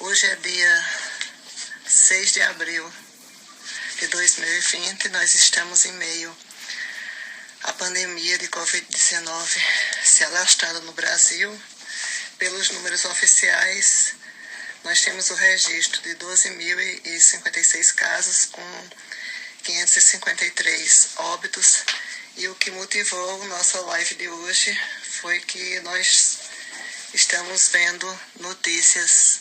Hoje é dia 6 de abril de 2020, nós estamos em meio à pandemia de Covid-19 se alastrando no Brasil. Pelos números oficiais, nós temos o registro de 12.056 casos com 553 óbitos. E o que motivou nossa live de hoje foi que nós estamos vendo notícias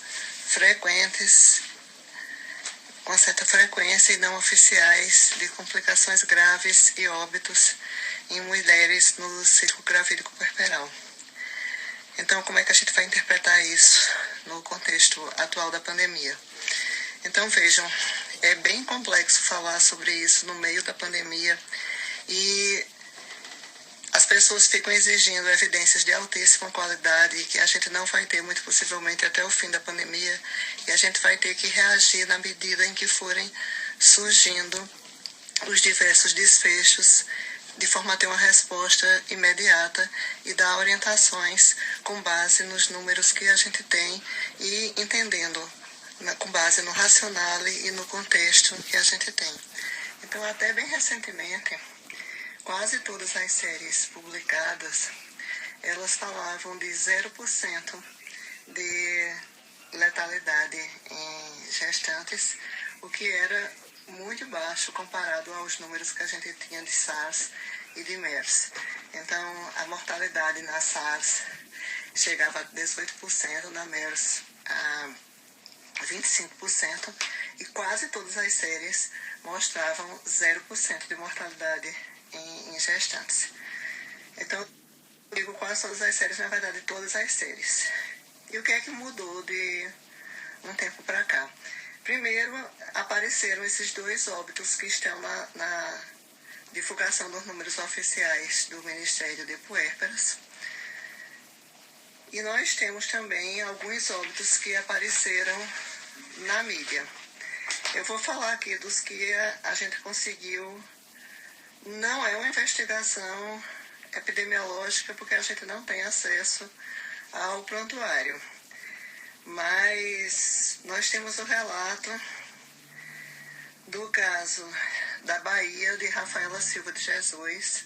frequentes, com certa frequência e não oficiais, de complicações graves e óbitos em mulheres no ciclo gravídico puerperal. Então, como é que a gente vai interpretar isso no contexto atual da pandemia? Então, vejam, é bem complexo falar sobre isso no meio da pandemia e as pessoas ficam exigindo evidências de altíssima qualidade que a gente não vai ter, muito possivelmente, até o fim da pandemia, e a gente vai ter que reagir na medida em que forem surgindo os diversos desfechos, de forma a ter uma resposta imediata e dar orientações com base nos números que a gente tem e entendendo com base no racional e no contexto que a gente tem. Então, até bem recentemente, quase todas as séries publicadas, elas falavam de 0% de letalidade em gestantes, o que era muito baixo comparado aos números que a gente tinha de SARS e de MERS. Então, a mortalidade na SARS chegava a 18%, na MERS a 25%, e quase todas as séries mostravam 0% de mortalidade em gestantes. Então, eu digo quase todas as séries, na verdade, todas as séries. E o que é que mudou de um tempo para cá? Primeiro, apareceram esses dois óbitos que estão na divulgação dos números oficiais do Ministério de Puérperas. E nós temos também alguns óbitos que apareceram na mídia. Eu vou falar aqui dos que a gente conseguiu. Não é uma investigação epidemiológica, porque a gente não tem acesso ao prontuário. Mas nós temos o relato do caso da Bahia, de Rafaela Silva de Jesus,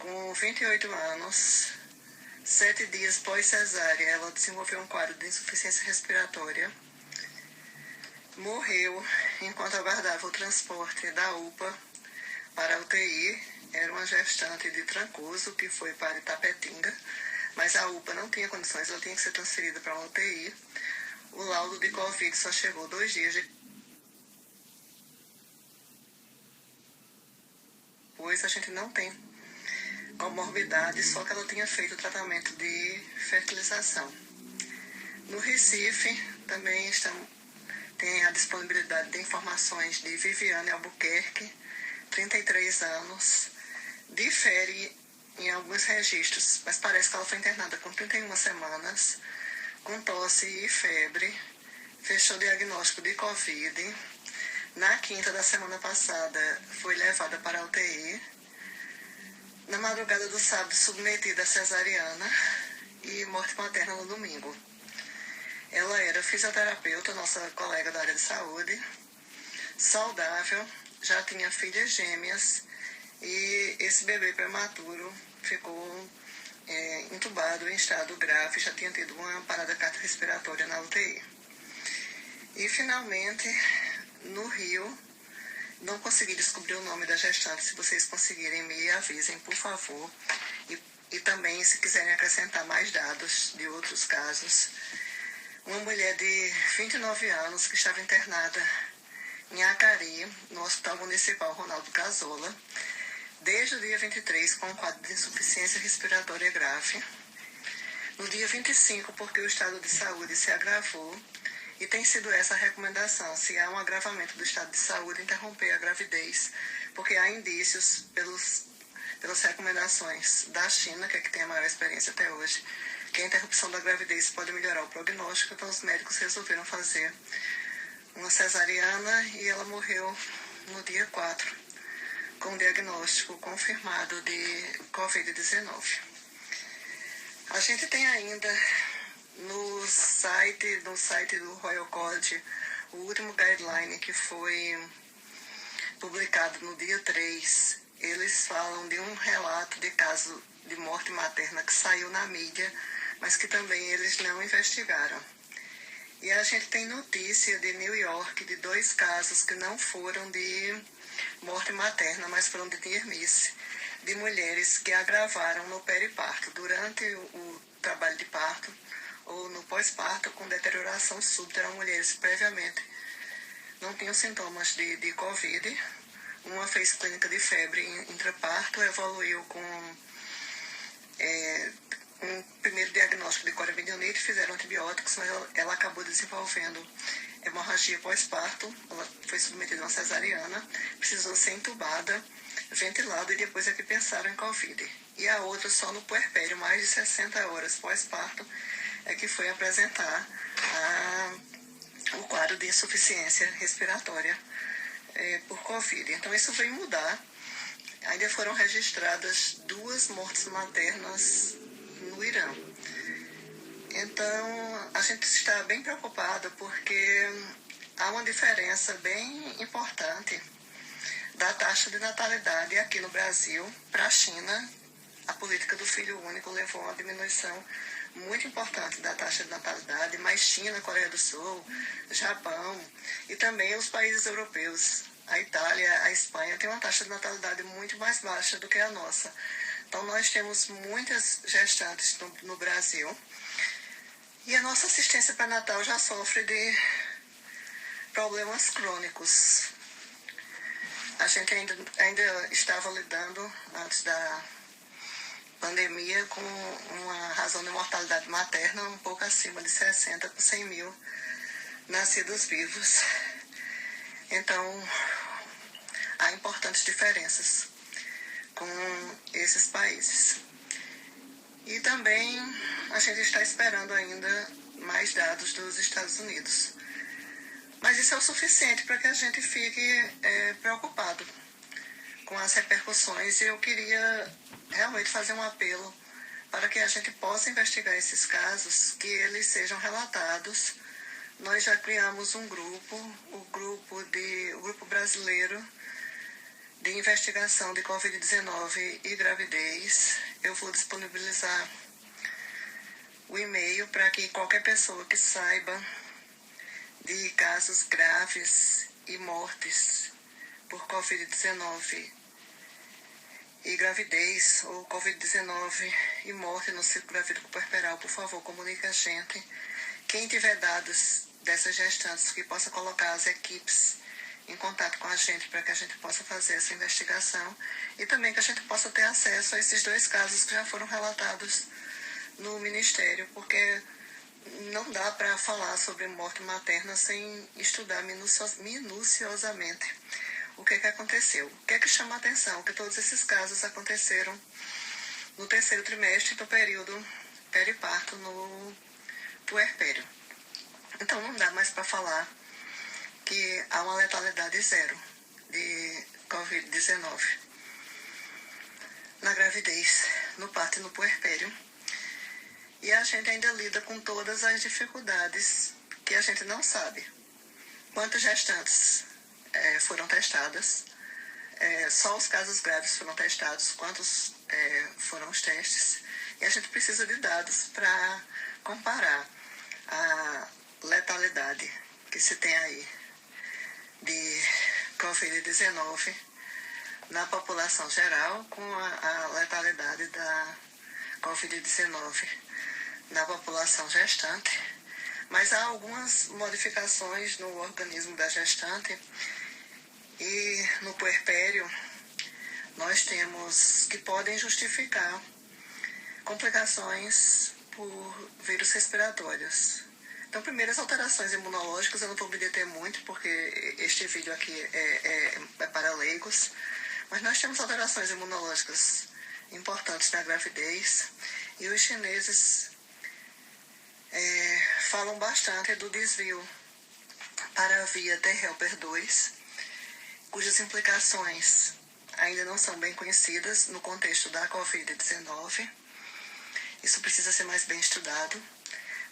com 28 anos, 7 dias pós-cesárea, ela desenvolveu um quadro de insuficiência respiratória, morreu enquanto aguardava o transporte da UPA para a UTI. Era uma gestante de Trancoso que foi para Itapetinga, mas a UPA não tinha condições, ela tinha que ser transferida para uma UTI. O laudo de Covid só chegou 2 dias depois. A gente não tem comorbidade, só que ela tinha feito o tratamento de fertilização. No Recife, também tem a disponibilidade de informações de Viviane Albuquerque, 33 anos, difere em alguns registros, mas parece que ela foi internada com 31 semanas, com tosse e febre, fechou diagnóstico de Covid. Na quinta da semana passada, foi levada para a UTI. Na madrugada do sábado, submetida a cesariana e morte materna no domingo. Ela era fisioterapeuta, nossa colega da área de saúde, saudável, já tinha filhas gêmeas, e esse bebê prematuro ficou entubado em estado grave, já tinha tido uma parada cardiorrespiratória na UTI. E finalmente, no Rio, não consegui descobrir o nome da gestante. Se vocês conseguirem, me avisem, por favor. E também, se quiserem acrescentar mais dados de outros casos. Uma mulher de 29 anos que estava internada em Acari, no Hospital Municipal Ronaldo Casola, desde o dia 23, com um quadro de insuficiência respiratória grave. No dia 25, porque o estado de saúde se agravou, e tem sido essa a recomendação: se há um agravamento do estado de saúde, interromper a gravidez, porque há indícios, pelas recomendações da China, que é que tem a maior experiência até hoje, que a interrupção da gravidez pode melhorar o prognóstico. Então, os médicos resolveram fazer uma cesariana e ela morreu no dia 4, com diagnóstico confirmado de Covid-19. A gente tem ainda nos no site do Royal College, o último guideline que foi publicado no dia 3, eles falam de um relato de caso de morte materna que saiu na mídia, mas que também eles não investigaram. E a gente tem notícia de New York de 2 casos que não foram de morte materna, mas foram de near miss, de mulheres que agravaram no periparto, durante o trabalho de parto ou no pós-parto, com deterioração súbita. Eram mulheres previamente não tinham sintomas de Covid. Uma fez clínica de febre intraparto, evoluiu com um primeiro diagnóstico de coraviridianite, fizeram antibióticos, mas ela acabou desenvolvendo hemorragia pós-parto. Ela foi submetida a uma cesariana, precisou ser entubada, ventilada, e depois é que pensaram em Covid. E a outra, só no puerpério, mais de 60 horas pós-parto, é que foi apresentar o quadro de insuficiência respiratória por Covid. Então isso veio mudar. Ainda foram registradas 2 mortes maternas no Irã. Então a gente está bem preocupado porque há uma diferença bem importante da taxa de natalidade aqui no Brasil para a China. A política do filho único levou a uma diminuição muito importante da taxa de natalidade, mas China, Coreia do Sul, Japão e também os países europeus, a Itália, a Espanha, tem uma taxa de natalidade muito mais baixa do que a nossa. Então nós temos muitas gestantes no Brasil e a nossa assistência pré-natal já sofre de problemas crônicos. A gente ainda estava lidando, antes da pandemia, com uma razão de mortalidade materna um pouco acima de 60 por 100 mil nascidos vivos. Então, há importantes diferenças com esses países. E também a gente está esperando ainda mais dados dos Estados Unidos. Mas isso é o suficiente para que a gente fique preocupado com as repercussões, e eu queria realmente fazer um apelo para que a gente possa investigar esses casos, que eles sejam relatados. Nós já criamos um grupo, o grupo brasileiro de investigação de Covid-19 e gravidez. Eu vou disponibilizar o e-mail para que qualquer pessoa que saiba de casos graves e mortes por Covid-19 e gravidez, ou Covid-19 e morte no ciclo gravídico puerperal, por favor, comunique a gente. Quem tiver dados dessas gestantes, que possa colocar as equipes em contato com a gente para que a gente possa fazer essa investigação, e também que a gente possa ter acesso a esses 2 casos que já foram relatados no Ministério, porque não dá para falar sobre morte materna sem estudar minuciosamente o que aconteceu. O que chama a atenção? Que todos esses casos aconteceram no 3º trimestre do período periparto no puerpério. Então não dá mais para falar que há uma letalidade 0 de Covid-19 na gravidez, no parto e no puerpério. E a gente ainda lida com todas as dificuldades que a gente não sabe. Quantas gestantes foram testadas? Só os casos graves foram testados? Quantos foram os testes? E a gente precisa de dados para comparar a letalidade que se tem aí de Covid-19 na população geral com a letalidade da Covid-19 na população gestante. Mas há algumas modificações no organismo da gestante, e no puerpério nós temos que podem justificar complicações por vírus respiratórios. Então, primeiro, as alterações imunológicas, eu não vou me deter muito, porque este vídeo aqui é para leigos, mas nós temos alterações imunológicas importantes na gravidez, e os chineses falam bastante do desvio para a via T-helper 2, cujas implicações ainda não são bem conhecidas no contexto da Covid-19. Isso precisa ser mais bem estudado.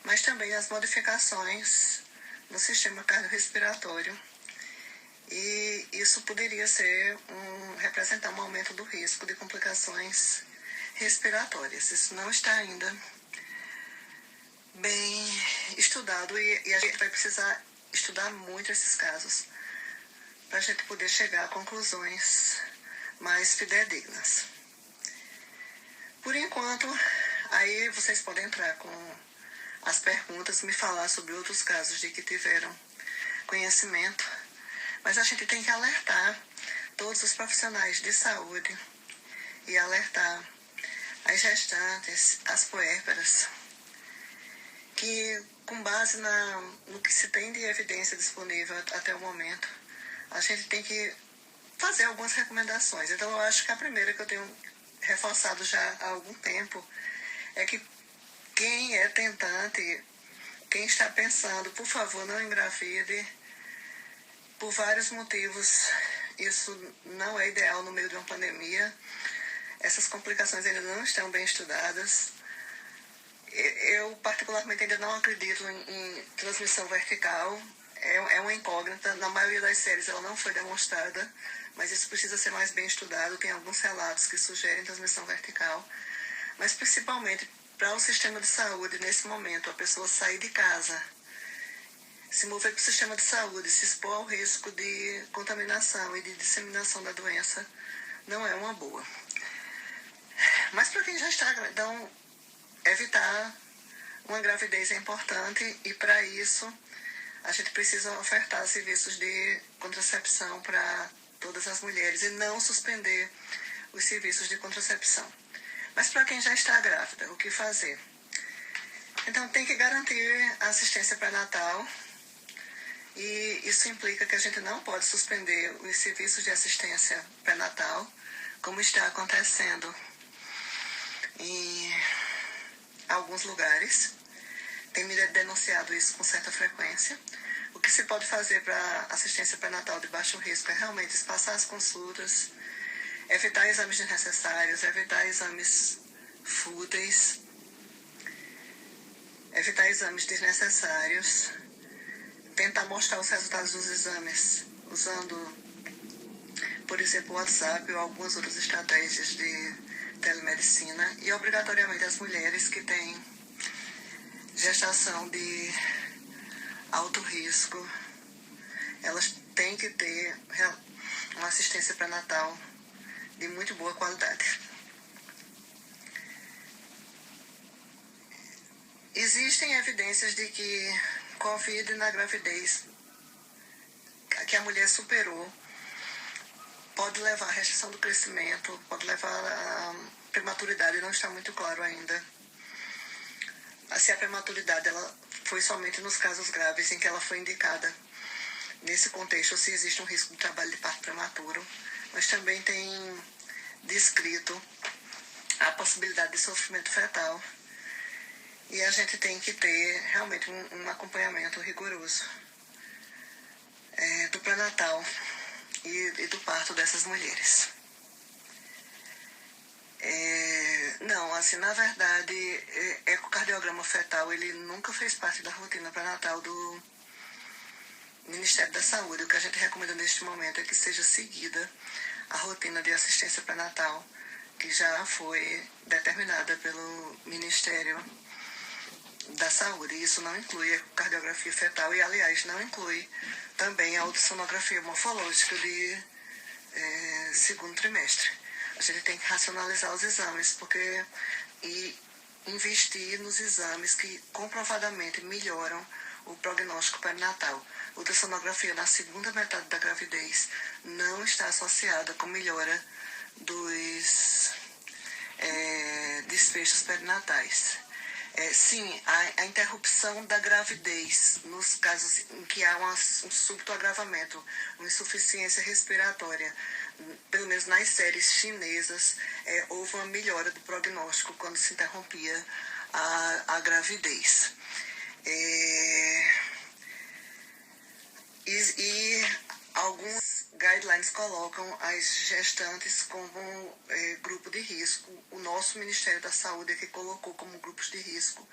mas também as modificações no sistema cardiorrespiratório. E isso poderia representar um aumento do risco de complicações respiratórias. Isso não está ainda bem estudado e a gente vai precisar estudar muito esses casos para a gente poder chegar a conclusões mais fidedignas. Por enquanto, aí vocês podem entrar com as perguntas, me falar sobre outros casos de que tiveram conhecimento, mas a gente tem que alertar todos os profissionais de saúde e alertar as gestantes, as puérperas, que com base no que se tem de evidência disponível até o momento, a gente tem que fazer algumas recomendações. Então eu acho que a primeira que eu tenho reforçado já há algum tempo é que quem é tentante, quem está pensando, por favor, não engravide, por vários motivos. Isso não é ideal no meio de uma pandemia. Essas complicações ainda não estão bem estudadas. Eu, particularmente, ainda não acredito em transmissão vertical. É uma incógnita. Na maioria das séries ela não foi demonstrada, mas isso precisa ser mais bem estudado. Tem alguns relatos que sugerem transmissão vertical. Mas, principalmente, para o sistema de saúde, nesse momento, a pessoa sair de casa, se mover para o sistema de saúde, se expor ao risco de contaminação e de disseminação da doença, não é uma boa. Mas para quem já está, então, evitar uma gravidez é importante e para isso a gente precisa ofertar serviços de contracepção para todas as mulheres e não suspender os serviços de contracepção. Mas para quem já está grávida, o que fazer? Então tem que garantir a assistência pré-natal e isso implica que a gente não pode suspender os serviços de assistência pré-natal, como está acontecendo em alguns lugares. Tem me denunciado isso com certa frequência. O que se pode fazer para assistência pré-natal de baixo risco é realmente espaçar as consultas, evitar exames desnecessários, evitar exames fúteis, evitar exames desnecessários, tentar mostrar os resultados dos exames usando, por exemplo, o WhatsApp ou algumas outras estratégias de telemedicina e obrigatoriamente as mulheres que têm gestação de alto risco, elas têm que ter uma assistência pré-natal de muito boa qualidade. Existem evidências de que Covid na gravidez, que a mulher superou, pode levar à restrição do crescimento, pode levar à prematuridade, não está muito claro ainda. Se a prematuridade ela foi somente nos casos graves em que ela foi indicada nesse contexto, ou se existe um risco de trabalho de parto prematuro, mas também tem descrito a possibilidade de sofrimento fetal. E a gente tem que ter realmente um acompanhamento rigoroso do pré-natal e do parto dessas mulheres. Não, assim, na verdade, ecocardiograma fetal, ele nunca fez parte da rotina pré-natal do Ministério da Saúde. O que a gente recomenda neste momento é que seja seguida a rotina de assistência pré-natal, que já foi determinada pelo Ministério da Saúde. Isso não inclui a cardiografia fetal e, aliás, não inclui também a ultrassonografia morfológica de segundo trimestre. A gente tem que racionalizar os exames e investir nos exames que comprovadamente melhoram o prognóstico perinatal. Ultrassonografia na segunda metade da gravidez não está associada com melhora dos desfechos perinatais. Sim, a interrupção da gravidez, nos casos em que há um súbito agravamento, uma insuficiência respiratória, pelo menos nas séries chinesas, houve uma melhora do prognóstico quando se interrompia a gravidez. E alguns guidelines colocam as gestantes como grupo de risco. O nosso Ministério da Saúde é que colocou como grupos de risco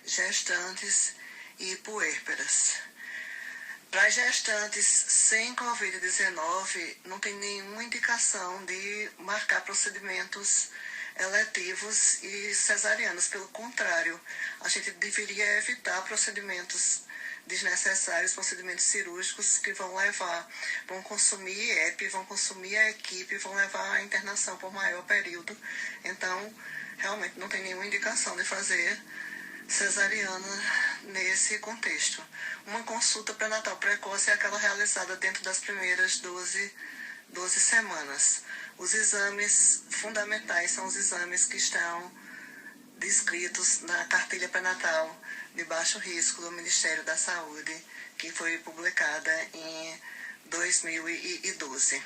gestantes e puérperas. Para as gestantes sem Covid-19, não tem nenhuma indicação de marcar procedimentos eletivos e cesarianas. Pelo contrário, a gente deveria evitar procedimentos desnecessários, procedimentos cirúrgicos que vão consumir EP, vão consumir a equipe, vão levar à internação por maior período. Então, realmente não tem nenhuma indicação de fazer cesariana nesse contexto. Uma consulta pré-natal precoce é aquela realizada dentro das primeiras 12 semanas. Os exames fundamentais são os exames que estão descritos na cartilha pré-natal de baixo risco do Ministério da Saúde, que foi publicada em 2012.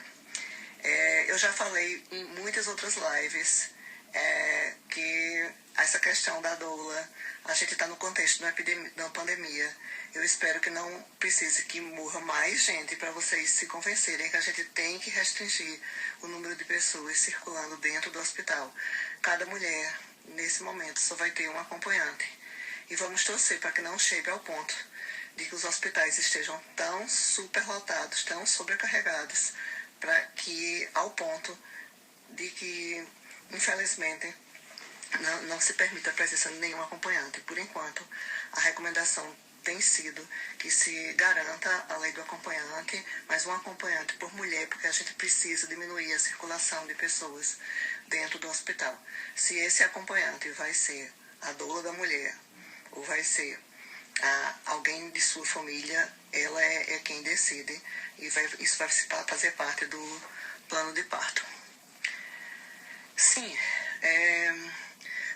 Eu já falei em muitas outras lives que essa questão da doula, a gente está no contexto de uma pandemia. Eu espero que não precise que morra mais gente para vocês se convencerem que a gente tem que restringir o número de pessoas circulando dentro do hospital. Cada mulher, nesse momento, só vai ter um acompanhante. E vamos torcer para que não chegue ao ponto de que os hospitais estejam tão superlotados, tão sobrecarregados, para que, ao ponto de que, infelizmente, não se permita a presença de nenhum acompanhante. Por enquanto, a recomendação tem sido que se garanta a lei do acompanhante, mas um acompanhante por mulher, porque a gente precisa diminuir a circulação de pessoas dentro do hospital. Se esse acompanhante vai ser a doula da mulher ou vai ser alguém de sua família, ela é quem decide e isso vai fazer parte do plano de parto. Sim,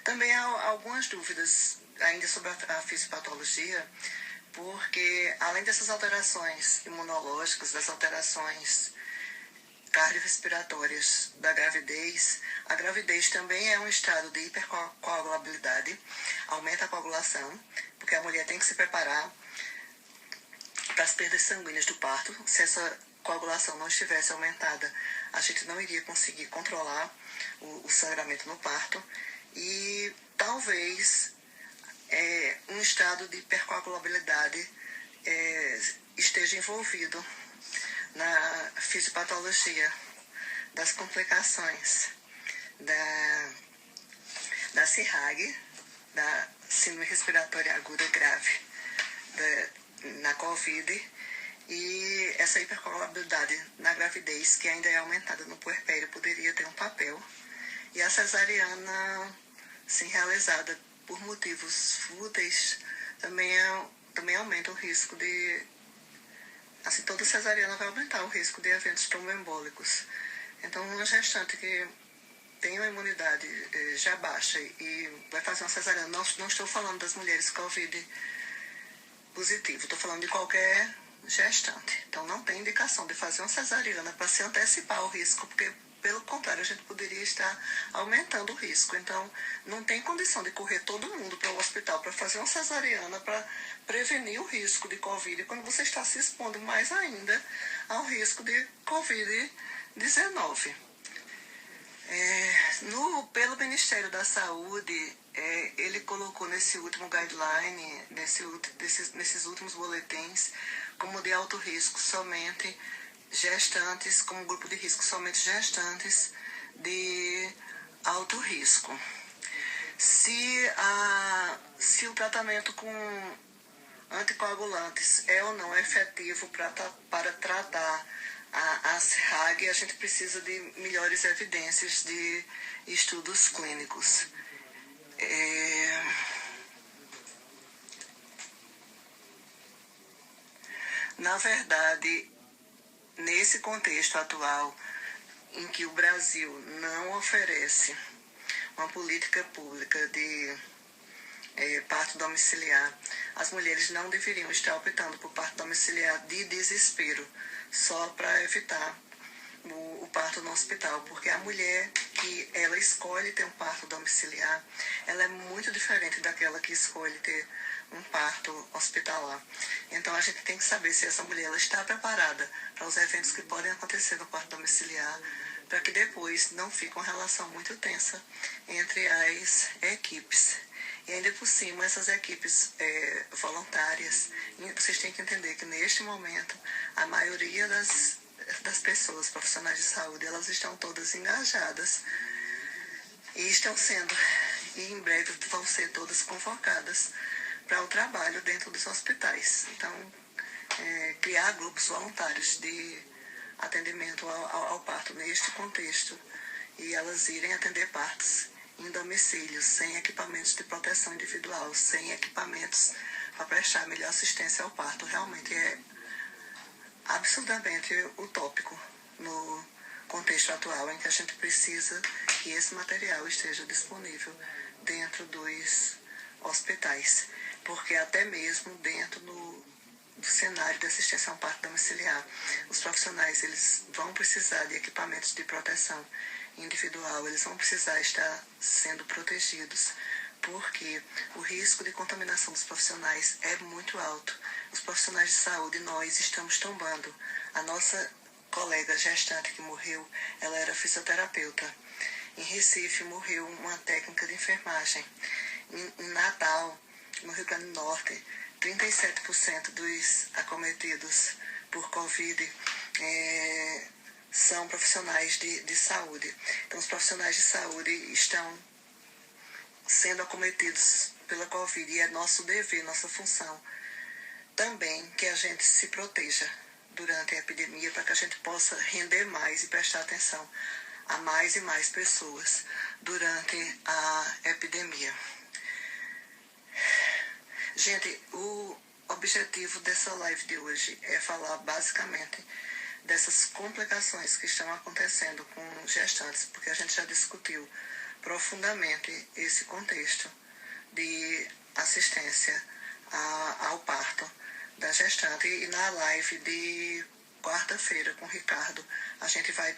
também há algumas dúvidas ainda sobre a fisiopatologia, porque além dessas alterações imunológicas, das alterações cardiorrespiratórias da gravidez, a gravidez também é um estado de hipercoagulabilidade, aumenta a coagulação, porque a mulher tem que se preparar para as perdas sanguíneas do parto. Se essa coagulação não estivesse aumentada, a gente não iria conseguir controlar o sangramento no parto. E talvez um estado de hipercoagulabilidade esteja envolvido na fisiopatologia das complicações da CIRAG, da síndrome respiratória aguda grave na COVID, e essa hipercoagulabilidade na gravidez, que ainda é aumentada no puerpério, poderia ter um papel. E a cesariana, sim, realizada por motivos fúteis, também aumenta o risco de... Assim, toda cesariana vai aumentar o risco de eventos tromboembólicos. Então, uma gestante que tem uma imunidade já baixa e vai fazer uma cesariana, não estou falando das mulheres COVID positivo, estou falando de qualquer gestante. Então, não tem indicação de fazer uma cesariana para se antecipar o risco, porque, pelo contrário, a gente poderia estar aumentando o risco. Então, não tem condição de correr todo mundo para o hospital para fazer uma cesariana para prevenir o risco de Covid, quando você está se expondo mais ainda ao risco de Covid-19. Pelo Ministério da Saúde, ele colocou nesse último guideline, nesses últimos boletins, como de alto risco somente gestantes, como grupo de risco somente gestantes de alto risco. Se o tratamento com anticoagulantes é ou não efetivo para tratar a CIRAG, a gente precisa de melhores evidências de estudos clínicos. Na verdade, nesse contexto atual, em que o Brasil não oferece uma política pública de parto domiciliar, as mulheres não deveriam estar optando por parto domiciliar de desespero, só para evitar o parto no hospital, porque a mulher que ela escolhe ter um parto domiciliar, ela é muito diferente daquela que escolhe ter um parto hospitalar. Então a gente tem que saber se essa mulher ela está preparada para os eventos que podem acontecer no parto domiciliar, para que depois não fique uma relação muito tensa entre as equipes. E ainda por cima, essas equipes voluntárias, vocês têm que entender que neste momento, a maioria das pessoas profissionais de saúde, elas estão todas engajadas e estão sendo, e em breve vão ser todas convocadas para o trabalho dentro dos hospitais. Então, criar grupos voluntários de atendimento ao parto neste contexto e elas irem atender partos em domicílios, sem equipamentos de proteção individual, sem equipamentos para prestar melhor assistência ao parto, realmente é absurdamente utópico no contexto atual em que a gente precisa que esse material esteja disponível dentro dos hospitais, porque até mesmo dentro do cenário de assistência a um parto domiciliar, os profissionais eles vão precisar de equipamentos de proteção individual, eles vão precisar estar sendo protegidos, porque o risco de contaminação dos profissionais é muito alto. Os profissionais de saúde, nós estamos tombando. A nossa colega gestante que morreu, ela era fisioterapeuta. Em Recife morreu uma técnica de enfermagem. Em Natal, no Rio Grande do Norte, 37% dos acometidos por Covid são profissionais de saúde. Então, os profissionais de saúde estão sendo acometidos pela Covid e é nosso dever, nossa função também que a gente se proteja durante a epidemia para que a gente possa render mais e prestar atenção a mais e mais pessoas durante a epidemia. Gente, o objetivo dessa live de hoje é falar basicamente dessas complicações que estão acontecendo com gestantes, porque a gente já discutiu profundamente esse contexto de assistência ao parto da gestante, e na live de quarta-feira com o Ricardo a gente vai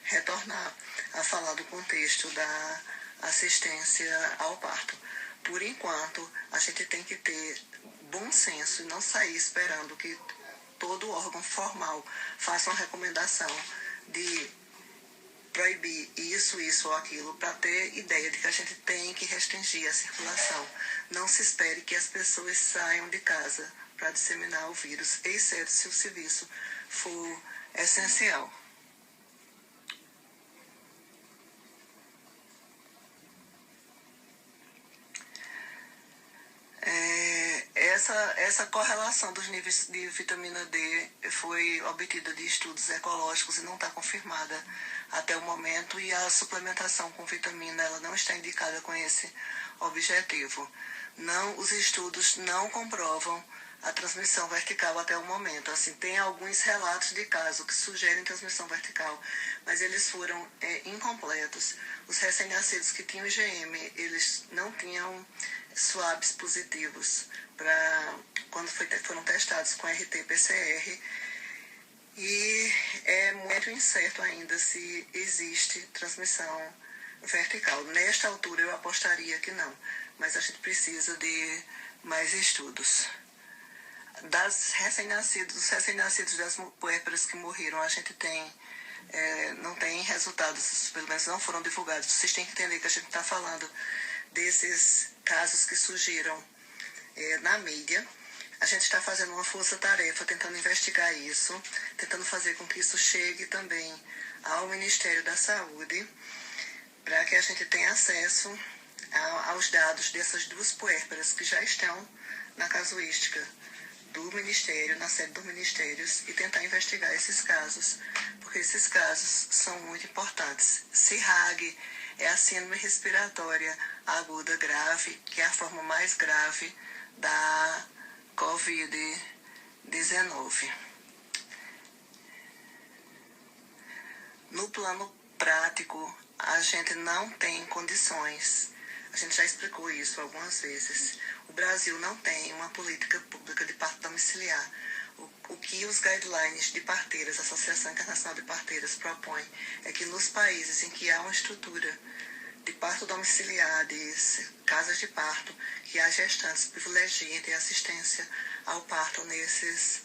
retornar a falar do contexto da assistência ao parto. Por enquanto, a gente tem que ter bom senso e não sair esperando que todo órgão formal faça uma recomendação de proibir isso ou aquilo para ter ideia de que a gente tem que restringir a circulação. Não se espere que as pessoas saiam de casa para disseminar o vírus, exceto se o serviço for essencial. Essa correlação dos níveis de vitamina D foi obtida de estudos ecológicos e não está confirmada até o momento, e a suplementação com vitamina ela não está indicada com esse objetivo. Os estudos não comprovam a transmissão vertical até o momento. Assim, tem alguns relatos de casos que sugerem transmissão vertical, mas eles foram incompletos. Os recém-nascidos que tinham IgM, eles não tinham swabs positivos quando foram testados com RT-PCR, e é muito incerto ainda se existe transmissão vertical. Nesta altura eu apostaria que não, mas a gente precisa de mais estudos. Dos recém-nascidos das puérperas que morreram, a gente não tem resultados, pelo menos não foram divulgados. Vocês têm que entender que a gente está falando desses casos que surgiram na mídia. A gente está fazendo uma força-tarefa tentando investigar isso, tentando fazer com que isso chegue também ao Ministério da Saúde, para que a gente tenha acesso aos dados dessas duas puérperas que já estão na casuística do Ministério, na sede dos ministérios, e tentar investigar esses casos, porque esses casos são muito importantes. CIRAG é a síndrome respiratória aguda grave, que é a forma mais grave da Covid-19. No plano prático, a gente não tem condições, a gente já explicou isso algumas vezes. O Brasil não tem uma política pública de parto domiciliar. O que os guidelines de parteiras, a Associação Internacional de Parteiras, propõe é que nos países em que há uma estrutura de parto domiciliar, de casas de parto, que as gestantes privilegiem ter assistência ao parto nesses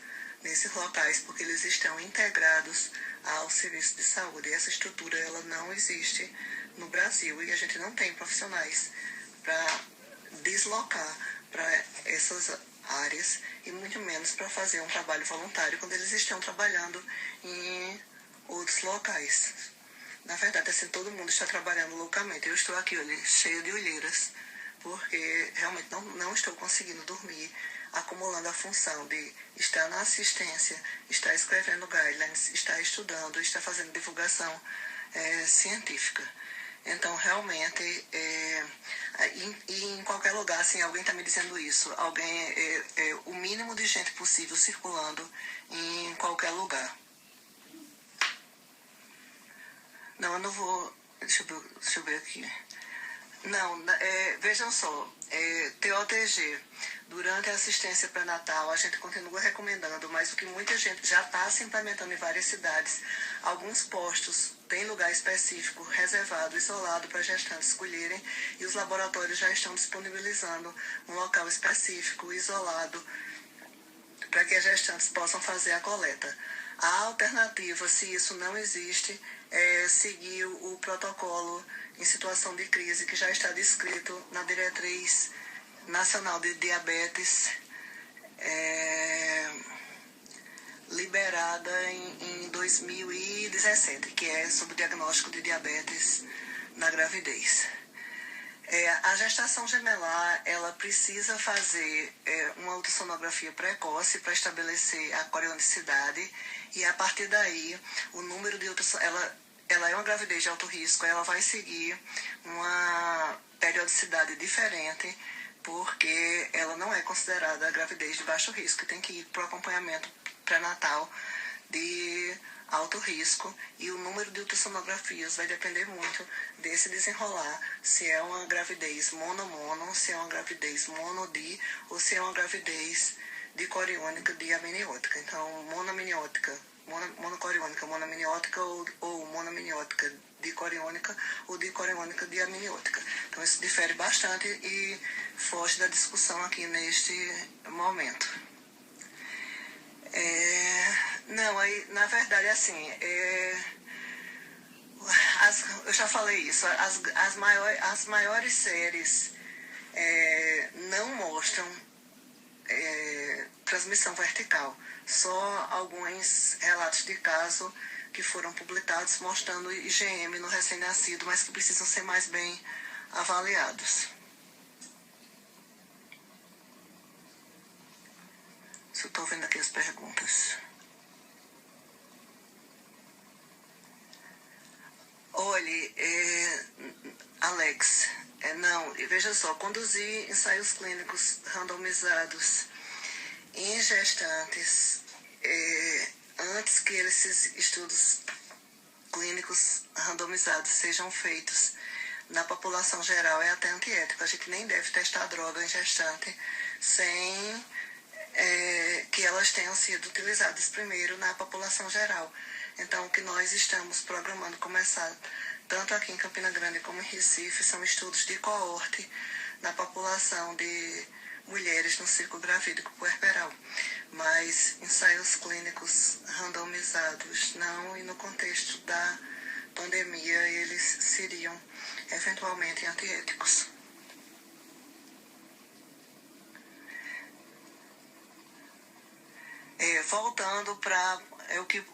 locais, porque eles estão integrados ao serviço de saúde. E essa estrutura ela não existe no Brasil e a gente não tem profissionais para deslocar para essas áreas e muito menos para fazer um trabalho voluntário quando eles estão trabalhando em outros locais. Na verdade, assim, todo mundo está trabalhando loucamente. Eu estou aqui, olha, cheia de olheiras, porque realmente não estou conseguindo dormir, acumulando a função de estar na assistência, estar escrevendo guidelines, estar estudando, estar fazendo divulgação científica. Então, realmente, em qualquer lugar, assim, alguém está me dizendo isso, o mínimo de gente possível circulando em qualquer lugar. Não, eu não vou... Deixa eu ver aqui. Não, vejam só, TOTG, durante a assistência pré-natal, a gente continua recomendando, mas o que muita gente já está se implementando em várias cidades, alguns postos têm lugar específico, reservado, isolado para gestantes escolherem, e os laboratórios já estão disponibilizando um local específico, isolado, para que as gestantes possam fazer a coleta. A alternativa, se isso não existe, é seguir o protocolo em situação de crise que já está descrito na Diretriz Nacional de Diabetes, liberada em 2017, que é sobre o diagnóstico de diabetes na gravidez. A gestação gemelar, ela precisa fazer uma ultrassonografia precoce para estabelecer a corionicidade e a partir daí o número de ela é uma gravidez de alto risco, ela vai seguir uma periodicidade diferente porque ela não é considerada gravidez de baixo risco, tem que ir para o acompanhamento pré-natal de alto risco e o número de ultrassonografias vai depender muito desse desenrolar, se é uma gravidez mono-mono, se é uma gravidez mono-di ou se é uma gravidez dicoriônica diamniótica. Então, monoamniótica, monocoriônica, monoamniótica ou monoamniótica dicoriônica ou dicoriônica diamniótica. Então, isso difere bastante e foge da discussão aqui neste momento. Não, aí, na verdade, assim, eu já falei isso, as maiores séries não mostram transmissão vertical. Só alguns relatos de caso que foram publicados mostrando IgM no recém-nascido, mas que precisam ser mais bem avaliados. Eu estou vendo aqui as perguntas. Olhe, Alex, não, veja só, conduzir ensaios clínicos randomizados em gestantes antes que esses estudos clínicos randomizados sejam feitos na população geral é até antiético. A gente nem deve testar droga em gestante sem que elas tenham sido utilizadas primeiro na população geral. Então, o que nós estamos programando começar, tanto aqui em Campina Grande como em Recife, são estudos de coorte na população de mulheres no ciclo gravídico puerperal. Mas ensaios clínicos randomizados não, e no contexto da pandemia eles seriam eventualmente antiéticos. Voltando para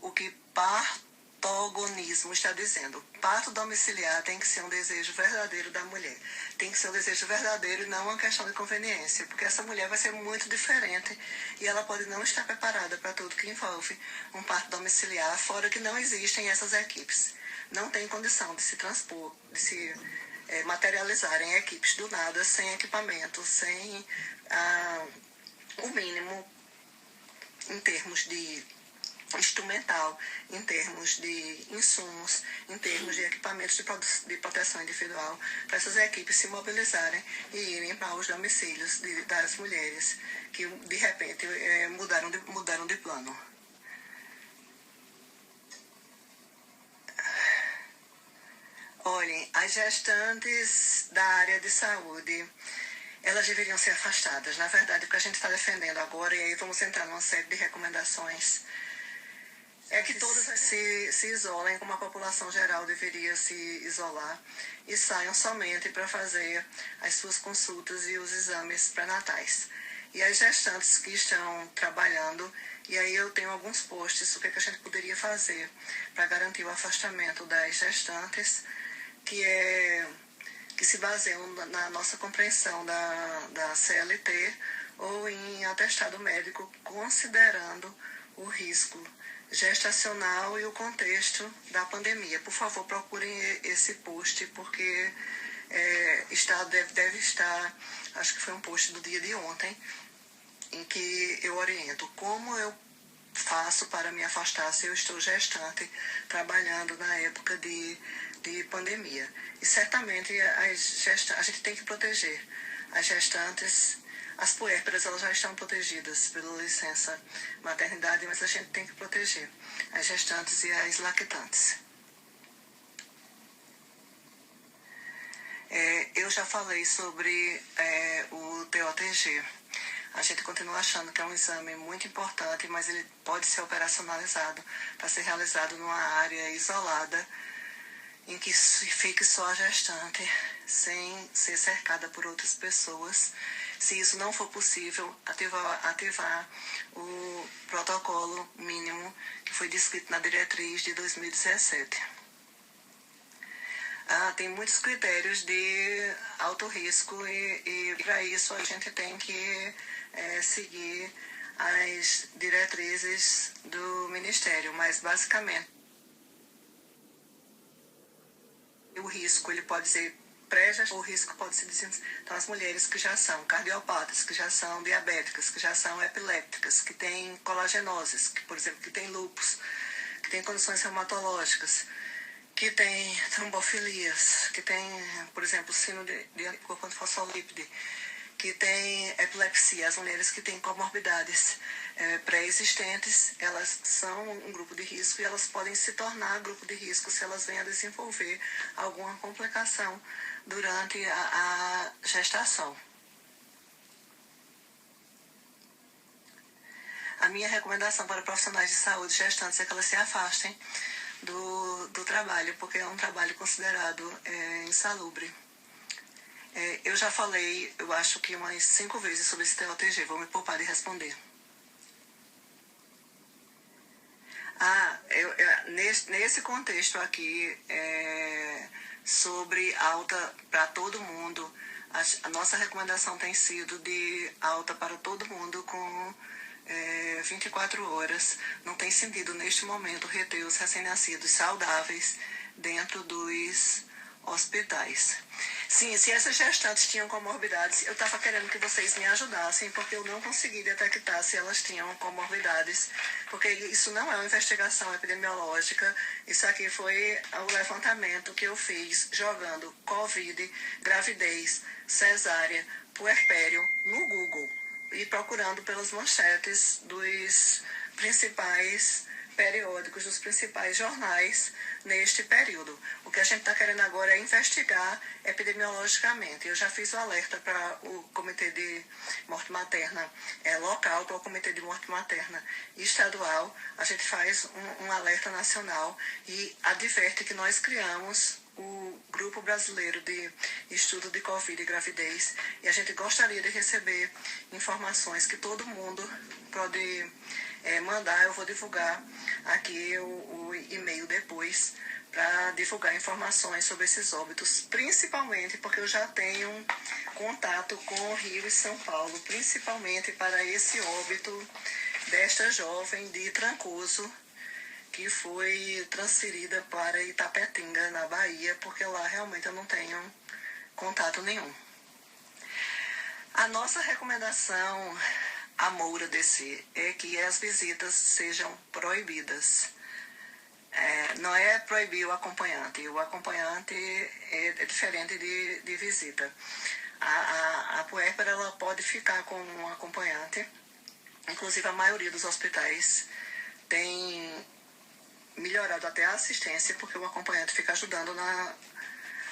o que partogonismo está dizendo. Parto domiciliar tem que ser um desejo verdadeiro da mulher. Tem que ser um desejo verdadeiro e não uma questão de conveniência, porque essa mulher vai ser muito diferente e ela pode não estar preparada para tudo que envolve um parto domiciliar, fora que não existem essas equipes. Não tem condição de se transpor, de se materializar em equipes do nada, sem equipamento, sem o mínimo em termos de instrumental, em termos de insumos, em termos de equipamentos de proteção individual, para essas equipes se mobilizarem e irem para os domicílios das mulheres que, de repente, mudaram de plano. Olhem, as gestantes da área de saúde, elas deveriam ser afastadas. Na verdade, o que a gente está defendendo agora, e aí vamos entrar numa série de recomendações, é que todas se isolem, como a população geral deveria se isolar, e saiam somente para fazer as suas consultas e os exames pré-natais. E as gestantes que estão trabalhando, e aí eu tenho alguns posts, o que a gente poderia fazer para garantir o afastamento das gestantes, que se baseiam na nossa compreensão da CLT ou em atestado médico, considerando o risco gestacional e o contexto da pandemia. Por favor, procurem esse post, porque deve estar, acho que foi um post do dia de ontem, em que eu oriento como eu faço para me afastar se eu estou gestante, trabalhando na época de pandemia. E certamente a gente tem que proteger as gestantes. As puérperas, elas já estão protegidas pela licença maternidade, mas a gente tem que proteger as gestantes e as lactantes. Eu já falei sobre o TOTG. A gente continua achando que é um exame muito importante, mas ele pode ser operacionalizado para ser realizado numa área isolada, em que fique só a gestante, sem ser cercada por outras pessoas. Se isso não for possível, ativar o protocolo mínimo que foi descrito na diretriz de 2017. Tem muitos critérios de alto risco e para isso a gente tem que seguir as diretrizes do Ministério, mas basicamente o risco ele pode ser pré-gestacional, o risco pode ser então as mulheres que já são cardiopatas, que já são diabéticas, que já são epilépticas, que têm colagenoses, que, por exemplo, que têm lúpus, que têm condições reumatológicas, que têm trombofilias, que têm, por exemplo, síndrome de anticorpo antifosfolípide, que têm epilepsia. As mulheres que têm comorbidades pré-existentes, elas são um grupo de risco e elas podem se tornar grupo de risco se elas venham a desenvolver alguma complicação durante a gestação. A minha recomendação para profissionais de saúde gestantes é que elas se afastem do trabalho, porque é um trabalho considerado insalubre. Eu já falei, eu acho que umas 5 vezes sobre esse TOTG, vou me poupar de responder. Nesse contexto aqui, sobre alta para todo mundo, a nossa recomendação tem sido de alta para todo mundo com 24 horas. Não tem sentido, neste momento, reter os recém-nascidos saudáveis dentro dos hospitais. Sim, se essas gestantes tinham comorbidades, eu estava querendo que vocês me ajudassem, porque eu não consegui detectar se elas tinham comorbidades, porque isso não é uma investigação epidemiológica, isso aqui foi o levantamento que eu fiz jogando Covid, gravidez, cesárea, puerpério no Google e procurando pelas manchetes dos principais periódicos, dos principais jornais neste período. O que a gente está querendo agora é investigar epidemiologicamente. Eu já fiz o alerta para o Comitê de Morte Materna local, para o Comitê de Morte Materna estadual. A gente faz um alerta nacional e adverte que nós criamos o Grupo Brasileiro de Estudo de Covid e Gravidez e a gente gostaria de receber informações que todo mundo pode mandar. Eu vou divulgar aqui o e-mail depois para divulgar informações sobre esses óbitos, principalmente porque eu já tenho contato com Rio e São Paulo, principalmente para esse óbito desta jovem de Trancoso, que foi transferida para Itapetinga, na Bahia, porque lá realmente eu não tenho contato nenhum. A nossa recomendação, a Moura DC, é que as visitas sejam proibidas. Não é proibir o acompanhante é diferente de visita. A puérpera ela pode ficar com um acompanhante, inclusive a maioria dos hospitais tem melhorado até a assistência, porque o acompanhante fica ajudando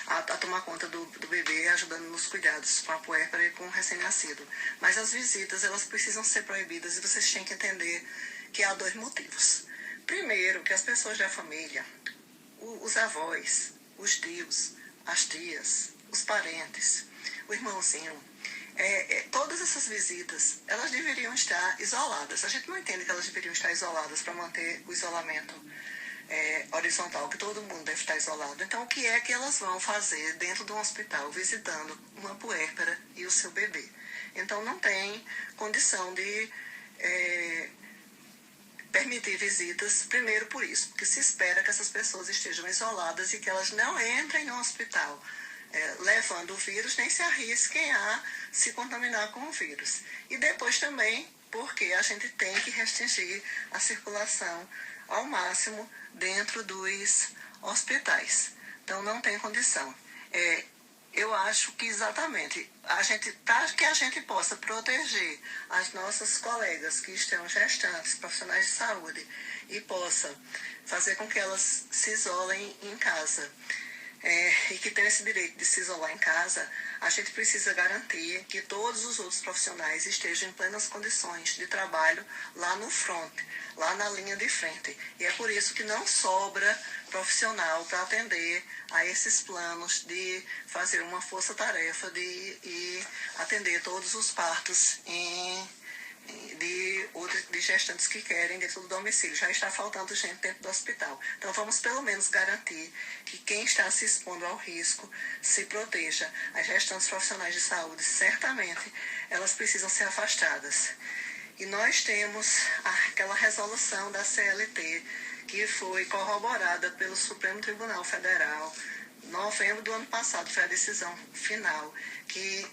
a tomar conta do bebê, ajudando nos cuidados com a puérpera e com o recém-nascido. Mas as visitas, elas precisam ser proibidas e vocês têm que entender que há 2 motivos. Primeiro, que as pessoas da família, os avós, os tios, as tias, os parentes, o irmãozinho, todas essas visitas, elas deveriam estar isoladas. A gente não entende que elas deveriam estar isoladas para manter o isolamento horizontal, que todo mundo deve estar isolado. Então, o que é que elas vão fazer dentro de um hospital, visitando uma puérpera e o seu bebê? Então, não tem condição de permitir visitas, primeiro por isso, porque se espera que essas pessoas estejam isoladas e que elas não entrem no hospital levando o vírus, nem se arrisquem a se contaminar com o vírus. E depois também porque a gente tem que restringir a circulação ao máximo dentro dos hospitais. Então não tem condição. Eu acho que exatamente para que a gente possa proteger as nossas colegas que estão gestantes, profissionais de saúde, e possa fazer com que elas se isolem em casa, e que tenham esse direito de se isolar em casa, a gente precisa garantir que todos os outros profissionais estejam em plenas condições de trabalho lá no front, lá na linha de frente. E é por isso que não sobra profissional para atender a esses planos de fazer uma força-tarefa de atender todos os partos de gestantes que querem dentro do domicílio. Já está faltando gente dentro do hospital. Então vamos pelo menos garantir que quem está se expondo ao risco se proteja. As gestantes profissionais de saúde, certamente, elas precisam ser afastadas. E nós temos aquela resolução da CLT que foi corroborada pelo Supremo Tribunal Federal. Em novembro do ano passado foi a decisão final, que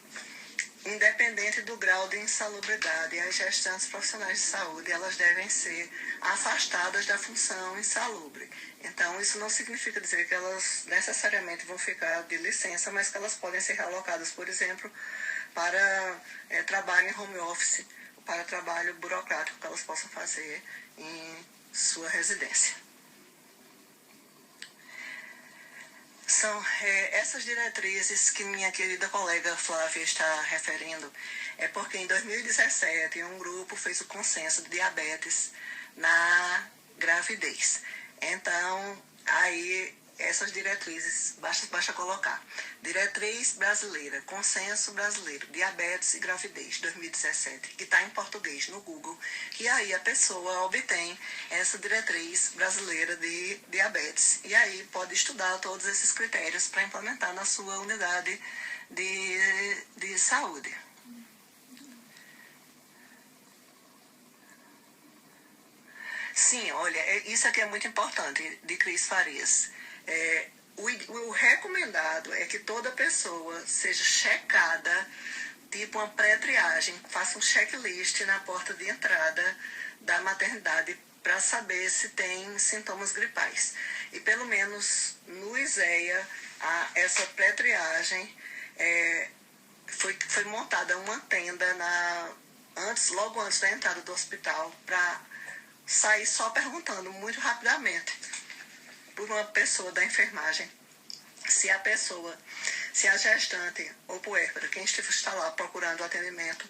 independente do grau de insalubridade, as gestantes profissionais de saúde, elas devem ser afastadas da função insalubre. Então, isso não significa dizer que elas necessariamente vão ficar de licença, mas que elas podem ser realocadas, por exemplo, para trabalho em home office, para trabalho burocrático que elas possam fazer em sua residência. São essas diretrizes que minha querida colega Flávia está referindo, porque em 2017 um grupo fez o consenso de diabetes na gravidez. Então, aí essas diretrizes, basta colocar. Diretriz brasileira, consenso brasileiro, diabetes e gravidez, 2017, que está em português no Google, e aí a pessoa obtém essa diretriz brasileira de diabetes. E aí pode estudar todos esses critérios para implementar na sua unidade de saúde. Sim, olha, isso aqui é muito importante, de Cris Farias. O recomendado é que toda pessoa seja checada, tipo uma pré-triagem, faça um checklist na porta de entrada da maternidade para saber se tem sintomas gripais. E pelo menos no ISEA, essa pré-triagem foi montada uma tenda logo antes da entrada do hospital, para sair só perguntando muito rapidamente por uma pessoa da enfermagem se a gestante ou puérpera, quem está lá procurando atendimento,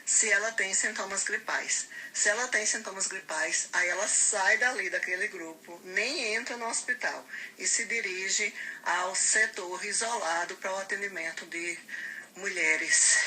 se ela tem sintomas gripais. Se ela tem sintomas gripais, aí ela sai daquele grupo, nem entra no hospital e se dirige ao setor isolado para o atendimento de mulheres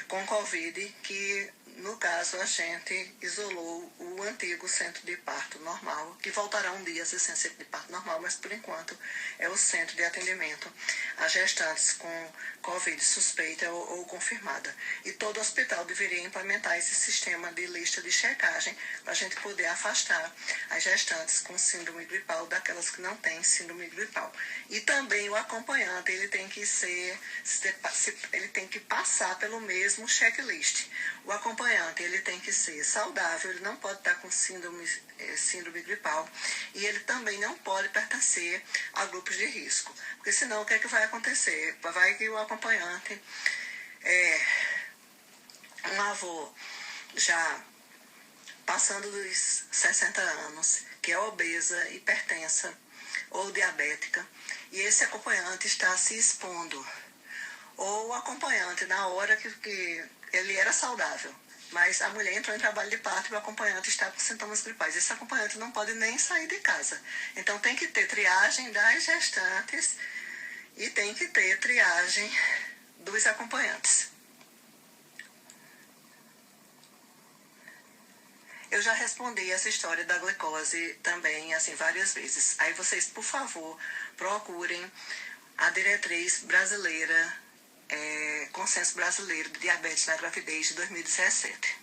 com Covid, que no caso a gente isolou o antigo centro de parto normal, que voltará um dia a ser centro de parto normal, mas por enquanto é o centro de atendimento a gestantes com Covid suspeita ou confirmada. E todo hospital deveria implementar esse sistema de lista de checagem para a gente poder afastar as gestantes com síndrome gripal daquelas que não têm síndrome gripal. E também o acompanhante, ele tem que passar pelo mesmo checklist. O acompanhante, ele tem que ser saudável, ele não pode estar com síndrome gripal, e ele também não pode pertencer a grupos de risco. Porque senão o que é que vai acontecer? Vai que o acompanhante um avô já passando dos 60 anos, que é obesa, hipertensa ou diabética, e esse acompanhante está se expondo, ou o acompanhante, na hora que ele era saudável, mas a mulher entrou em trabalho de parto e o acompanhante está com sintomas gripais. Esse acompanhante não pode nem sair de casa. Então tem que ter triagem das gestantes e tem que ter triagem dos acompanhantes. Eu já respondi essa história da glicose também, assim, várias vezes. Aí vocês, por favor, procurem a diretriz brasileira, Consenso Brasileiro de Diabetes na Gravidez de 2017.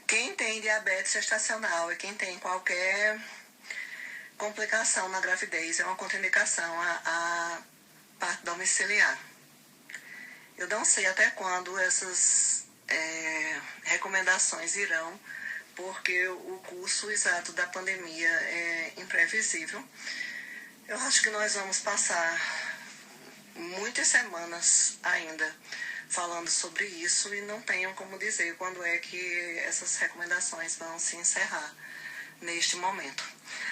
Quem tem diabetes gestacional e quem tem qualquer complicação na gravidez é uma contraindicação a parto domiciliar. Eu não sei até quando essas recomendações irão, porque o curso exato da pandemia é imprevisível. Eu acho que nós vamos passar muitas semanas ainda falando sobre isso e não tenho como dizer quando é que essas recomendações vão se encerrar neste momento.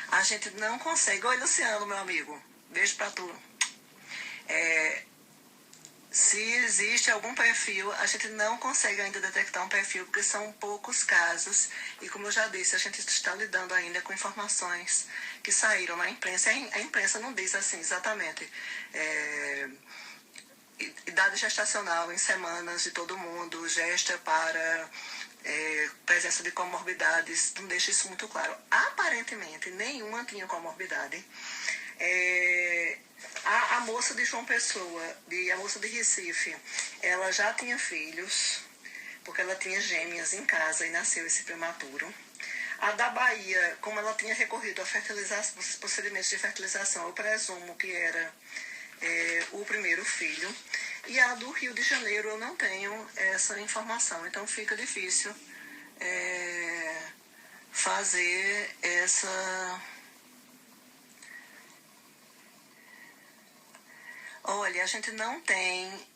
A gente não consegue... Oi, Luciano, meu amigo. Beijo pra tu. Se existe algum perfil, a gente não consegue ainda detectar um perfil, porque são poucos casos. E como eu já disse, a gente está lidando ainda com informações que saíram na imprensa. A imprensa não diz assim exatamente idade gestacional em semanas de todo mundo, gesta para presença de comorbidades, não deixa isso muito claro. Aparentemente, nenhuma tinha comorbidade. A moça de João Pessoa, a moça de Recife, ela já tinha filhos, porque ela tinha gêmeas em casa e nasceu esse prematuro. A da Bahia, como ela tinha recorrido a os procedimentos de fertilização, eu presumo que era o primeiro filho. E a do Rio de Janeiro eu não tenho essa informação, então fica difícil fazer essa... Olha, a gente não tem...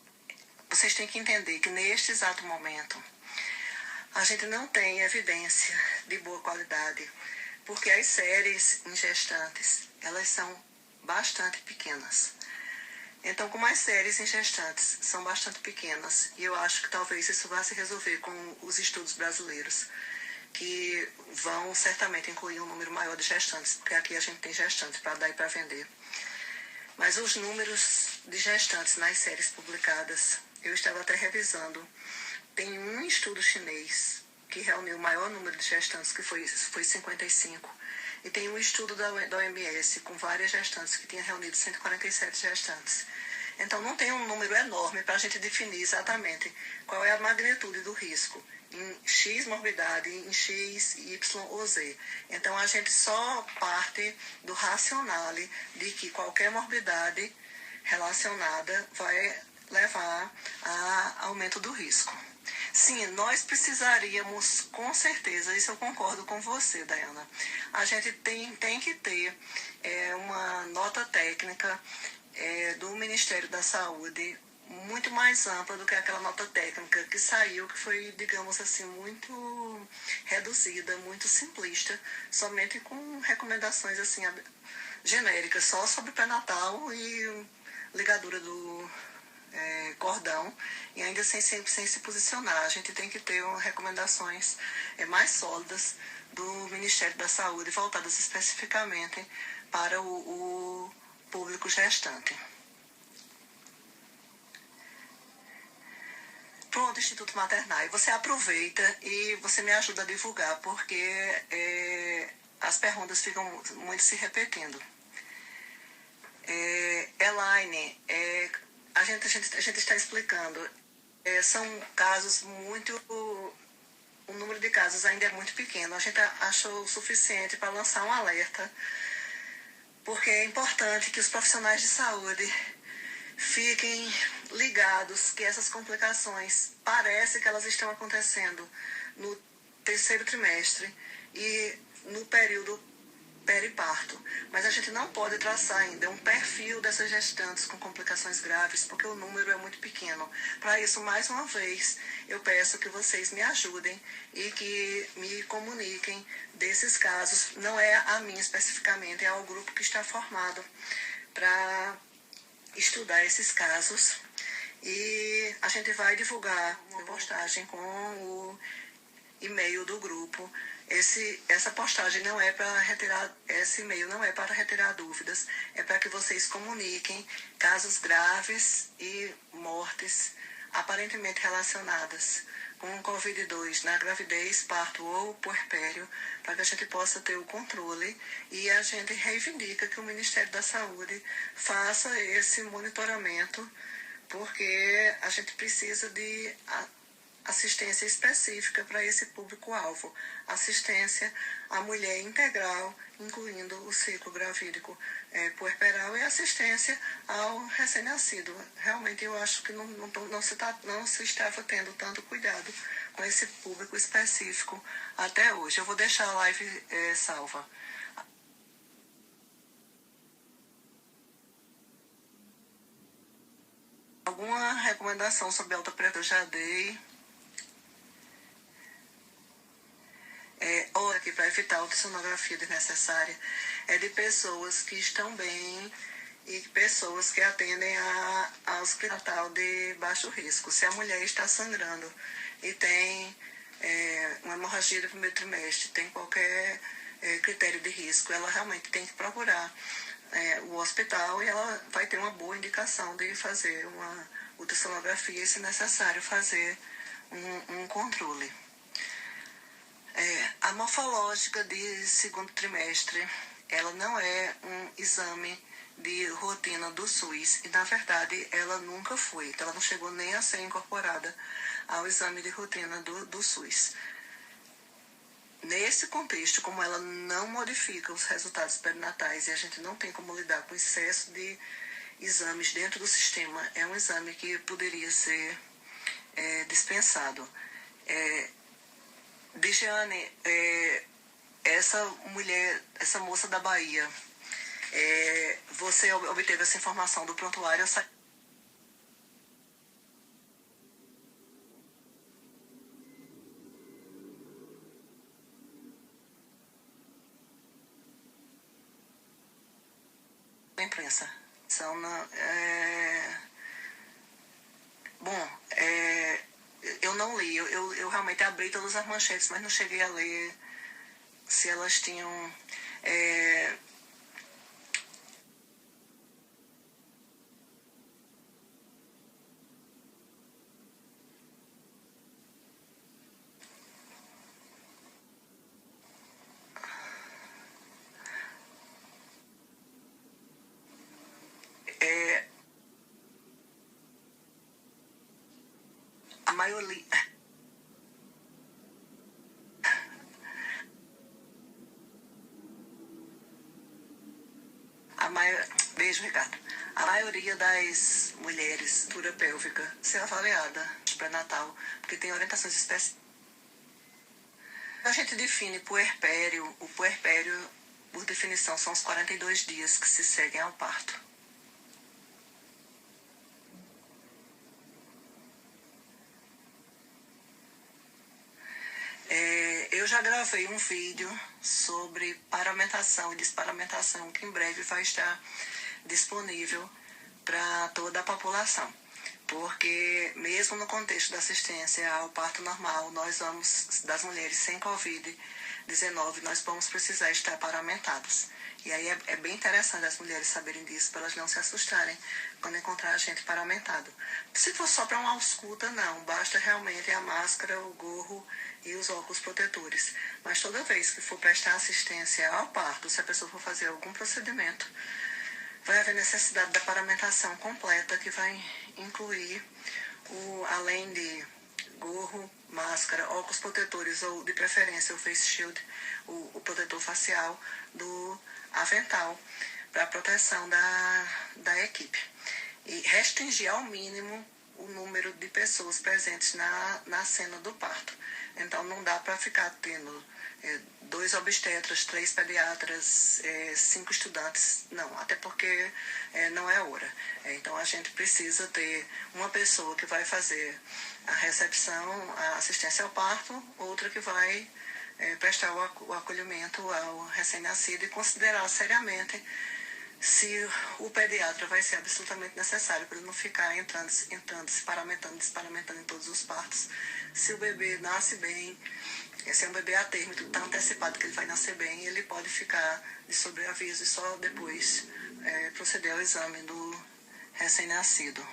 Vocês têm que entender que neste exato momento a gente não tem evidência de boa qualidade, porque as séries em gestantes, elas são bastante pequenas. Então, como as séries em gestantes são bastante pequenas, e eu acho que talvez isso vá se resolver com os estudos brasileiros, que vão certamente incluir um número maior de gestantes, porque aqui a gente tem gestantes para dar e para vender. Mas os números de gestantes nas séries publicadas, eu estava até revisando, tem um estudo chinês que reuniu o maior número de gestantes, que foi 55, e tem um estudo da OMS com várias gestantes, que tinha reunido 147 gestantes. Então, não tem um número enorme para a gente definir exatamente qual é a magnitude do risco em X morbidade, em X, Y ou Z. Então, a gente só parte do racionale de que qualquer morbidade relacionada vai levar a aumento do risco. Sim, nós precisaríamos, com certeza, isso eu concordo com você, Dayana. A gente tem que ter uma nota técnica do Ministério da Saúde muito mais ampla do que aquela nota técnica que saiu, que foi, digamos assim, muito reduzida, muito simplista, somente com recomendações assim genéricas, só sobre pré-natal e ligadura do cordão, e ainda sem se posicionar. A gente tem que ter recomendações mais sólidas do Ministério da Saúde, voltadas especificamente para o público gestante. Pronto, Instituto Maternae, você aproveita e você me ajuda a divulgar, porque as perguntas ficam muito se repetindo. Elaine, a gente está explicando. São casos muito... O número de casos ainda é muito pequeno. A gente achou o suficiente para lançar um alerta, porque é importante que os profissionais de saúde fiquem ligados que essas complicações parece que elas estão acontecendo no terceiro trimestre e no período periparto, mas a gente não pode traçar ainda um perfil dessas gestantes com complicações graves, porque o número é muito pequeno. Para isso, mais uma vez, eu peço que vocês me ajudem e que me comuniquem desses casos. Não é a mim especificamente, é ao grupo que está formado para estudar esses casos. E a gente vai divulgar uma postagem com o e-mail do grupo. Essa postagem não é para retirar, esse e-mail não é para retirar dúvidas, é para que vocês comuniquem casos graves e mortes aparentemente relacionadas com o Covid-2 na gravidez, parto ou puerpério, para que a gente possa ter o controle, e a gente reivindica que o Ministério da Saúde faça esse monitoramento, porque a gente precisa de assistência específica para esse público-alvo, assistência à mulher integral, incluindo o ciclo gravídico puerperal, e assistência ao recém-nascido. Realmente eu acho que não se estava tendo tanto cuidado com esse público específico até hoje. Eu vou deixar a live salva. Alguma recomendação sobre alta pressão eu já dei. Ou aqui para evitar a ultrassonografia desnecessária, é de pessoas que estão bem e pessoas que atendem ao hospital de baixo risco. Se a mulher está sangrando e tem uma hemorragia do primeiro trimestre, tem qualquer critério de risco, ela realmente tem que procurar o hospital, e ela vai ter uma boa indicação de fazer uma ultrassonografia e, se necessário, fazer um controle. A morfológica de segundo trimestre, ela não é um exame de rotina do SUS, e na verdade ela nunca foi, então ela não chegou nem a ser incorporada ao exame de rotina do SUS. Nesse contexto, como ela não modifica os resultados perinatais e a gente não tem como lidar com o excesso de exames dentro do sistema, é um exame que poderia ser dispensado. Digiane, essa mulher, essa moça da Bahia, você obteve essa informação do prontuário? Da imprensa. Bom, eu não li, eu realmente abri todas as manchetes, mas não cheguei a ler se elas tinham... a maioria... Beijo, Ricardo. A maioria das mulheres altura pélvica ser avaliada pré-natal, porque tem orientações específicas. A gente define puerpério. O puerpério, por definição, são os 42 dias que se seguem ao parto. Eu já gravei um vídeo sobre paramentação e desparamentação, que em breve vai estar disponível para toda a população. Porque mesmo no contexto da assistência ao parto normal, nós vamos, das mulheres sem Covid-19, nós vamos precisar estar paramentadas. E aí é bem interessante as mulheres saberem disso, para elas não se assustarem quando encontrar a gente paramentado. Se for só para uma ausculta, não. Basta realmente a máscara, o gorro e os óculos protetores. Mas toda vez que for prestar assistência ao parto, se a pessoa for fazer algum procedimento, vai haver necessidade da paramentação completa, que vai incluir, além de gorro, máscara, óculos protetores, ou de preferência o face shield, o protetor facial, do avental, para a proteção da equipe. E restringir ao mínimo o número de pessoas presentes na cena do parto. Então, não dá para ficar tendo 2 obstetras, 3 pediatras, 5 estudantes, não, até porque não é hora. Então, a gente precisa ter uma pessoa que vai fazer a recepção, a assistência ao parto, outra que vai prestar o acolhimento ao recém-nascido e considerar seriamente se o pediatra vai ser absolutamente necessário para ele não ficar entrando, desparamentando em todos os partos. Se o bebê nasce bem, se é um bebê a termo, tudo está antecipado que ele vai nascer bem, ele pode ficar de sobreaviso e só depois proceder ao exame do recém-nascido.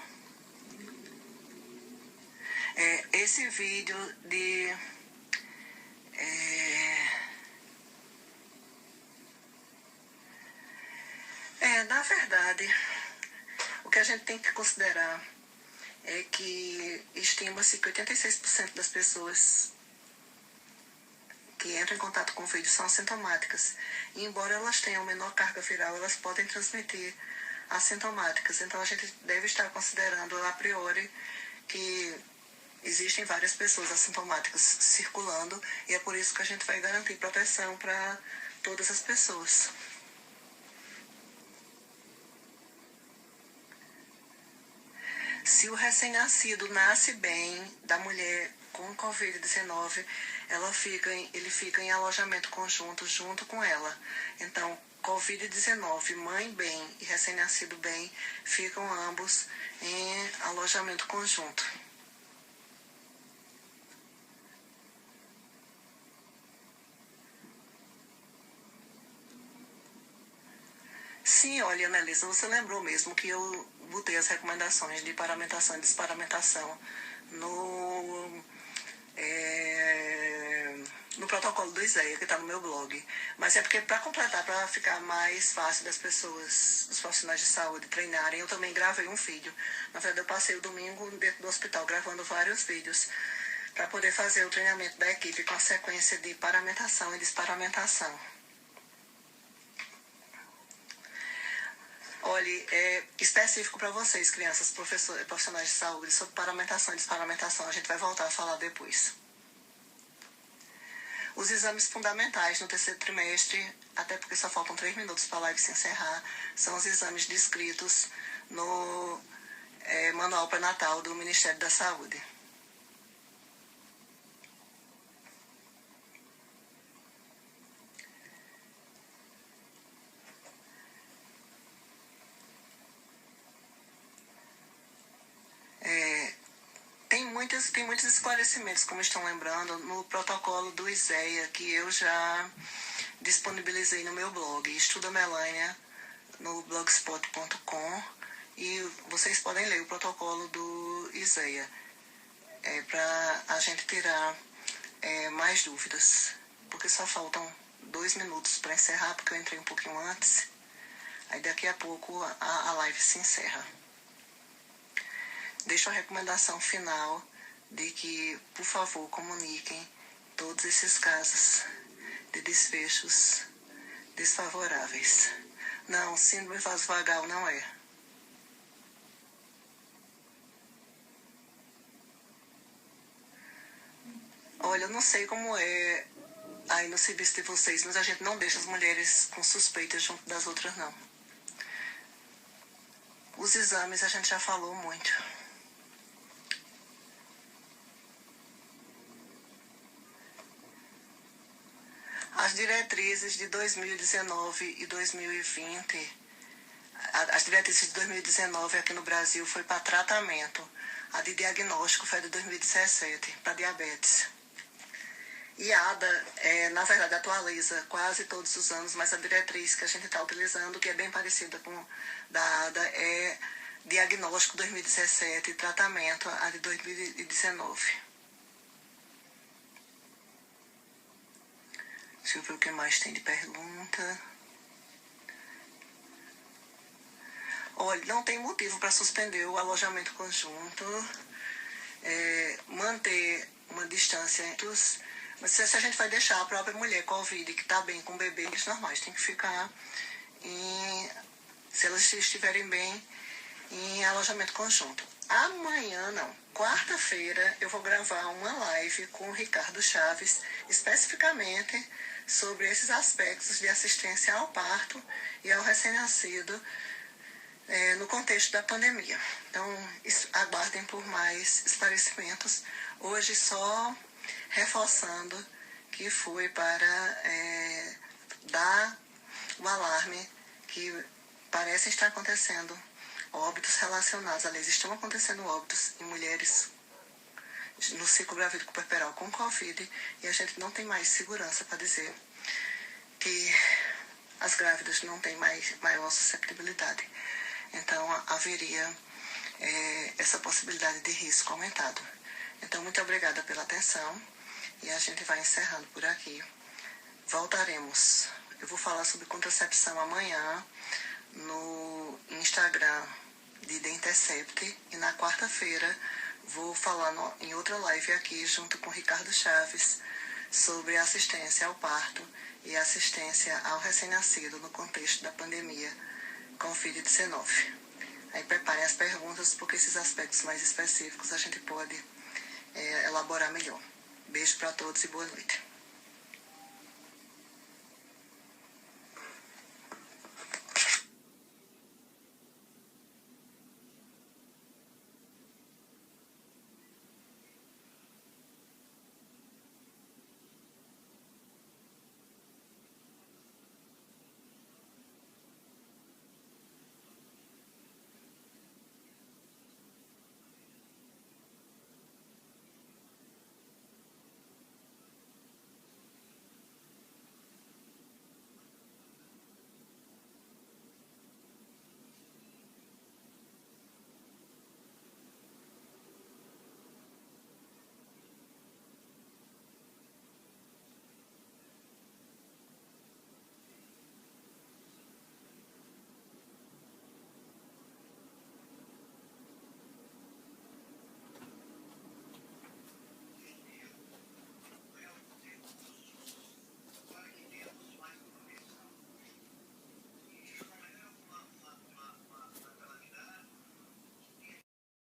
Esse vídeo de... na verdade, o que a gente tem que considerar é que estima-se que 86% das pessoas que entram em contato com o vírus são assintomáticas. E embora elas tenham menor carga viral, elas podem transmitir assintomáticas. Então a gente deve estar considerando a priori que existem várias pessoas assintomáticas circulando e é por isso que a gente vai garantir proteção para todas as pessoas. Se o recém-nascido nasce bem da mulher com Covid-19, ele fica em alojamento conjunto junto com ela. Então, Covid-19, mãe bem e recém-nascido bem, ficam ambos em alojamento conjunto. Sim, olha, Annelisa, você lembrou mesmo que eu botei as recomendações de paramentação e desparamentação no protocolo do ISEA, que está no meu blog. Mas é porque, para completar, para ficar mais fácil das pessoas, dos profissionais de saúde treinarem, eu também gravei um vídeo. Na verdade, eu passei o domingo dentro do hospital gravando vários vídeos para poder fazer o treinamento da equipe com a sequência de paramentação e desparamentação. Olha, específico para vocês, crianças, profissionais de saúde, sobre paramentação e desparamentação, a gente vai voltar a falar depois. Os exames fundamentais no terceiro trimestre, até porque só faltam 3 minutos para a live se encerrar, são os exames descritos no Manual Pré-Natal do Ministério da Saúde. Tem muitos esclarecimentos, como estão lembrando, no protocolo do ISEA, que eu já disponibilizei no meu blog, Estuda Melânia, no blogspot.com, e vocês podem ler o protocolo do ISEA, para a gente tirar mais dúvidas, porque só faltam 2 minutos para encerrar, porque eu entrei um pouquinho antes, aí daqui a pouco a live se encerra. Deixo a recomendação final de que, por favor, comuniquem todos esses casos de desfechos desfavoráveis. Não, síndrome vasovagal não é. Olha, eu não sei como é aí no serviço de vocês, mas a gente não deixa as mulheres com suspeitas junto das outras, não. Os exames a gente já falou muito. As diretrizes de 2019 e 2020, as diretrizes de 2019 aqui no Brasil foi para tratamento. A de diagnóstico foi a de 2017, para diabetes. E a ADA, na verdade, atualiza quase todos os anos, mas a diretriz que a gente está utilizando, que é bem parecida com da ADA, é diagnóstico 2017 e tratamento a de 2019. Deixa eu ver o que mais tem de pergunta. Olha, não tem motivo para suspender o alojamento conjunto, manter uma distância entre os... Mas se a gente vai deixar a própria mulher Covid, que está bem com bebês normais, tem que ficar se elas estiverem bem, em alojamento conjunto. amanhã não, quarta-feira, eu vou gravar uma live com o Ricardo Chaves, especificamente sobre esses aspectos de assistência ao parto e ao recém-nascido no contexto da pandemia. Então, aguardem por mais esclarecimentos. Hoje, só reforçando que foi para dar o alarme que parece estar acontecendo óbitos relacionados, aliás, estão acontecendo óbitos em mulheres no ciclo gravídico puerperal com Covid, e a gente não tem mais segurança para dizer que as grávidas não têm maior susceptibilidade. Então, haveria essa possibilidade de risco aumentado. Então, muito obrigada pela atenção e a gente vai encerrando por aqui. Voltaremos. Eu vou falar sobre contracepção amanhã no Instagram de The Intercept, e na quarta-feira vou falar em outra live aqui junto com o Ricardo Chaves sobre assistência ao parto e assistência ao recém-nascido no contexto da pandemia Covid-19. Aí preparem as perguntas, porque esses aspectos mais específicos a gente pode elaborar melhor. Beijo para todos e boa noite.